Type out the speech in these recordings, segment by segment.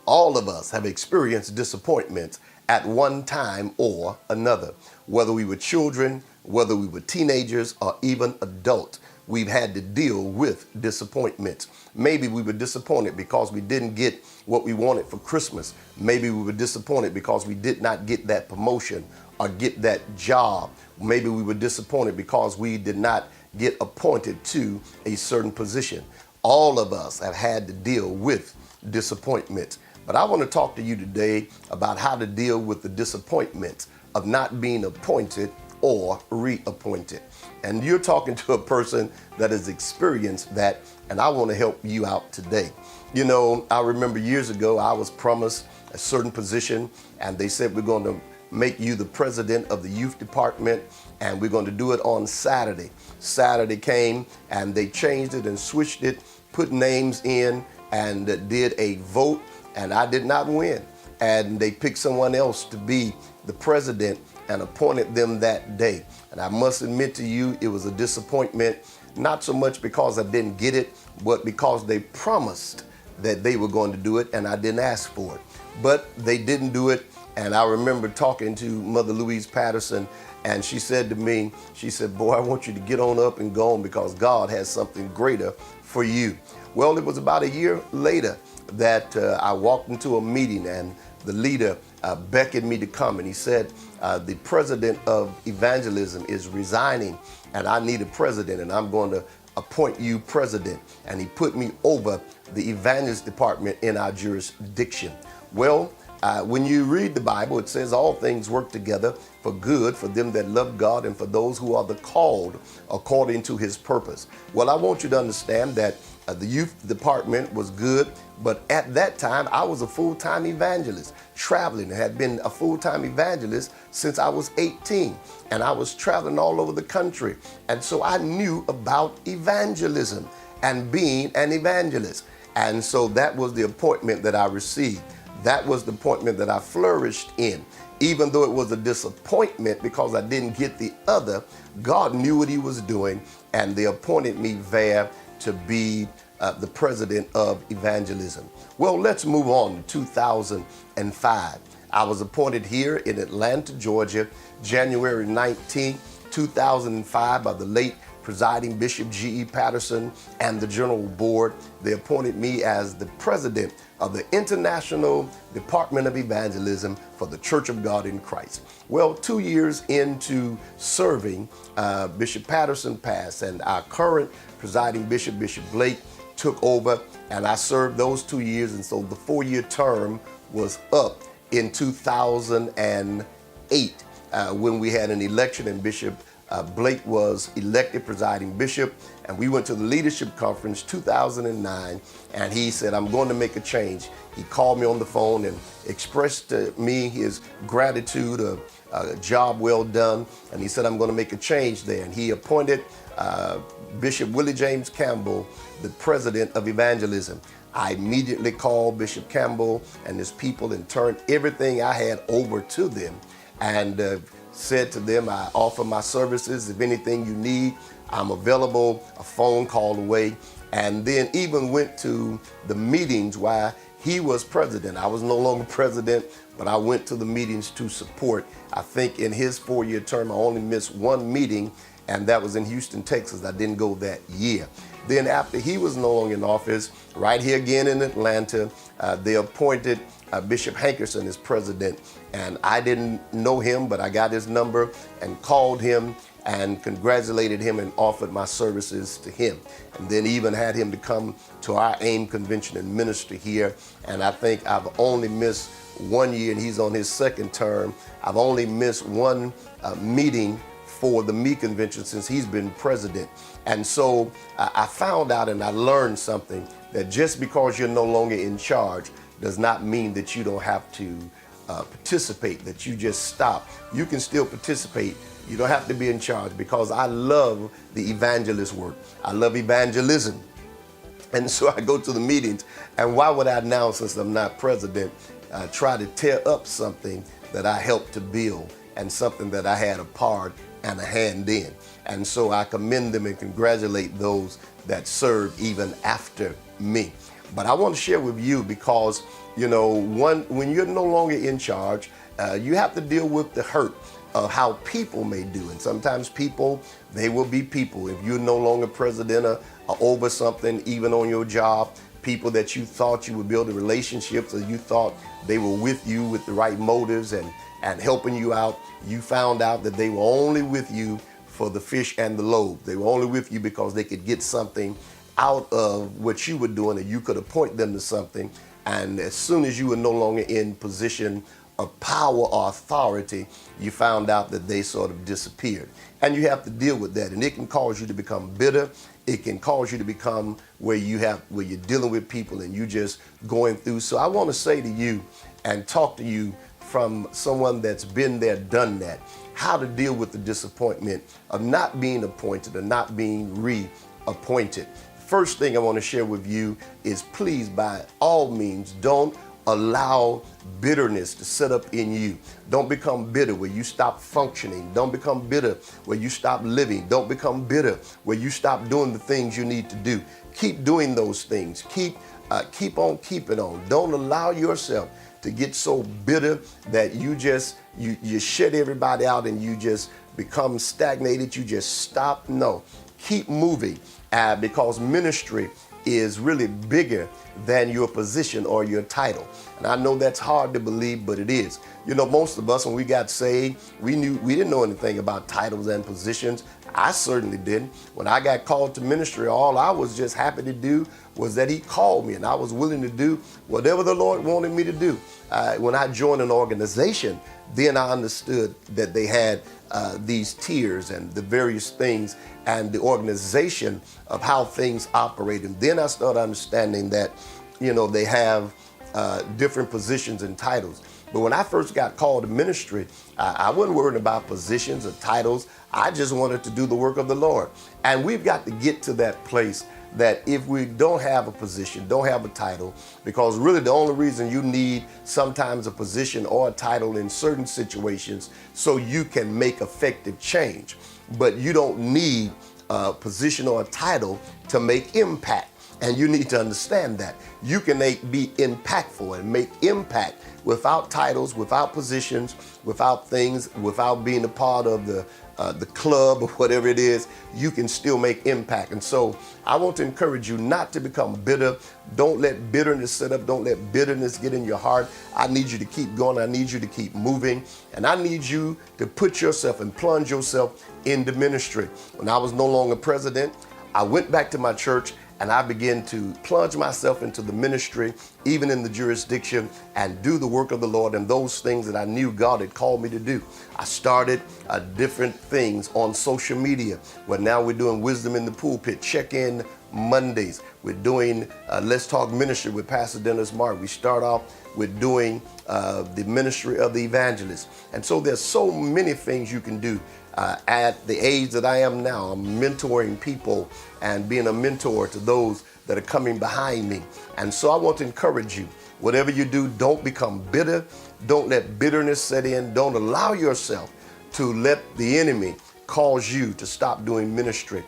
All of us have experienced disappointments at one time or another. Whether we were children, whether we were teenagers, or even adults, we've had to deal with disappointments. Maybe we were disappointed because we didn't get what we wanted for Christmas. Maybe we were disappointed because we did not get that promotion or get that job. Maybe we were disappointed because we did not get appointed to a certain position. All of us have had to deal with disappointments. But I want to talk to you today about how to deal with the disappointments of not being appointed or reappointed. And you're talking to a person that has experienced that, and I want to help you out today. You know, I remember years ago, I was promised a certain position, and they said, we're going to make you the president of the youth department, and we're going to do it on Saturday. Saturday came, and they changed it and switched it, put names in, and did a vote, and I did not win. And they picked someone else to be the president and appointed them that day. And I must admit to you, it was a disappointment, not so much because I didn't get it, but because they promised that they were going to do it and I didn't ask for it. But they didn't do it. And I remember talking to Mother Louise Patterson, and she said to me, she said, boy, I want you to get on up and go on because God has something greater for you. Well, it was about a year later that I walked into a meeting, and the leader beckoned me to come, and he said, the president of evangelism is resigning, and I need a president, and I'm going to appoint you president. And he put me over the evangelist department in our jurisdiction. Well, when you read the Bible, it says all things work together for good for them that love God and for those who are the called according to his purpose. Well, I want you to understand that the youth department was good, but at that time, I was a full-time evangelist, traveling. I had been a full-time evangelist since I was 18, and I was traveling all over the country. And so I knew about evangelism and being an evangelist. And so that was the appointment that I received. That was the appointment that I flourished in. Even though it was a disappointment because I didn't get the other, God knew what he was doing, and they appointed me there to be the president of evangelism. Well, let's move on to 2005. I was appointed here in Atlanta, Georgia, January 19, 2005 by the late presiding Bishop G.E. Patterson and the General Board. They appointed me as the president of the International Department of Evangelism for the Church of God in Christ. Well, 2 years into serving, Bishop Patterson passed, and our current presiding bishop, Bishop Blake, took over, and I served those 2 years, and so the 4-year term was up in 2008 when we had an election, and Bishop Blake was elected presiding bishop, and we went to the leadership conference 2009, and he said, I'm going to make a change. He called me on the phone and expressed to me his gratitude of a job well done, and he said, I'm going to make a change there. And he appointed Bishop Willie James Campbell the president of evangelism. I immediately called Bishop Campbell and his people and turned everything I had over to them, and said to them, I offer my services. If anything you need, I'm available, a phone call away. And then even went to the meetings while he was president. I was no longer president, but I went to the meetings to support. I think in his 4-year term, I only missed one meeting, and that was in Houston, Texas. I didn't go that year. Then after he was no longer in office, right here again in Atlanta, they appointed Bishop Hankerson as president. And I didn't know him, but I got his number and called him and congratulated him and offered my services to him. And then even had him to come to our AIM convention and minister here. And I think I've only missed 1 year, and he's on his second term. I've only missed one meeting for the Me Convention since he's been president. And so I found out and I learned something, that just because you're no longer in charge does not mean that you don't have to participate, that you just stop. You can still participate. You don't have to be in charge, because I love the evangelist work. I love evangelism. And so I go to the meetings, and why would I now, since I'm not president, try to tear up something that I helped to build and something that I had a part and a hand in? And so I commend them and congratulate those that served even after me. But I want to share with you because, when you're no longer in charge, you have to deal with the hurt of how people may do. And sometimes people, they will be people. If you're no longer president or over something, even on your job, people that you thought you were building relationships or you thought they were with you with the right motives and helping you out, you found out that they were only with you for the fish and the loaves. They were only with you because they could get something out of what you were doing, and you could appoint them to something. And as soon as you were no longer in position of power or authority, you found out that they sort of disappeared. And you have to deal with that. And it can cause you to become bitter. It can cause you to become where you're dealing with people and you just going through. So I want to say to you and talk to you from someone that's been there, done that, how to deal with the disappointment of not being appointed or not being reappointed. First thing I want to share with you is, please, by all means, don't allow bitterness to set up in you. Don't become bitter where you stop functioning. Don't become bitter where you stop living. Don't become bitter where you stop doing the things you need to do. Keep doing those things. Keep on keeping on. Don't allow yourself to get so bitter that you shut everybody out and you just become stagnated. You just stop. No, keep moving because ministry is really bigger than your position or your title. And I know that's hard to believe, but it is. Most of us, when we got saved, we didn't know anything about titles and positions. I certainly didn't. When I got called to ministry, all I was just happy to do was that he called me, and I was willing to do whatever the Lord wanted me to do. When I joined an organization, then I understood that they had these tiers and the various things and the organization of how things operate. And then I started understanding that, they have different positions and titles. But when I first got called to ministry, I wasn't worried about positions or titles. I just wanted to do the work of the Lord. And we've got to get to that place that if we don't have a position, don't have a title, because really the only reason you need sometimes a position or a title in certain situations so you can make effective change. But you don't need a position or a title to make impact. And you need to understand that. You can be impactful and make impact without titles, without positions, without things, without being a part of the club or whatever it is. You can still make impact. And so I want to encourage you not to become bitter. Don't let bitterness set up. Don't let bitterness get in your heart. I need you to keep going. I need you to keep moving. And I need you to put yourself and plunge yourself into ministry. When I was no longer president, I went back to my church and I began to plunge myself into the ministry, even in the jurisdiction, and do the work of the Lord and those things that I knew God had called me to do. I started different things on social media, where now we're doing Wisdom in the Pulpit, check-in Mondays. We're doing Let's Talk Ministry with Pastor Dennis Martin. We start off with doing the ministry of the evangelist. And so there's so many things you can do. At the age that I am now, I'm mentoring people and being a mentor to those that are coming behind me. And so I want to encourage you, whatever you do, don't become bitter. Don't let bitterness set in. Don't allow yourself to let the enemy cause you to stop doing ministry.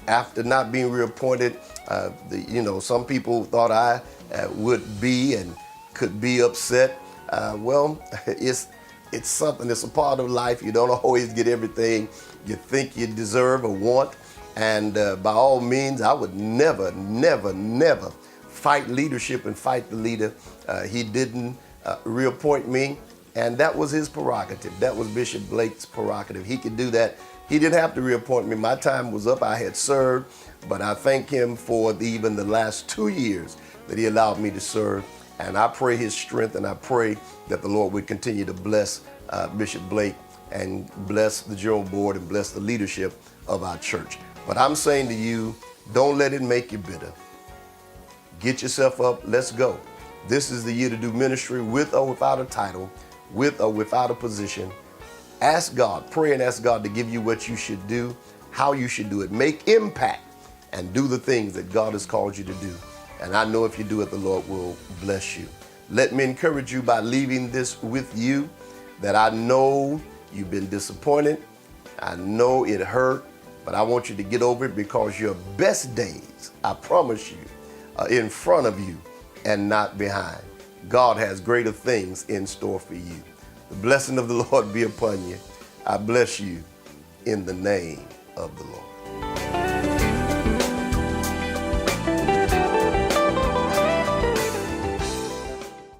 After not being reappointed, some people thought I would be and could be upset. It's something that's a part of life. You don't always get everything you think you deserve or want. And by all means, I would never, never, never fight leadership and fight the leader. He didn't reappoint me, and that was his prerogative. That was Bishop Blake's prerogative. He could do that. He didn't have to reappoint me. My time was up. I had served, but I thank him for even the last 2 years that he allowed me to serve. And I pray his strength, and I pray that the Lord would continue to bless Bishop Blake and bless the general board and bless the leadership of our church. But I'm saying to you, don't let it make you bitter. Get yourself up. Let's go. This is the year to do ministry with or without a title, with or without a position. Ask God, pray and ask God to give you what you should do, how you should do it. Make impact and do the things that God has called you to do. And I know if you do it, the Lord will bless you. Let me encourage you by leaving this with you, that I know you've been disappointed. I know it hurt. But I want you to get over it because your best days, I promise you, are in front of you and not behind. God has greater things in store for you. The blessing of the Lord be upon you. I bless you in the name of the Lord.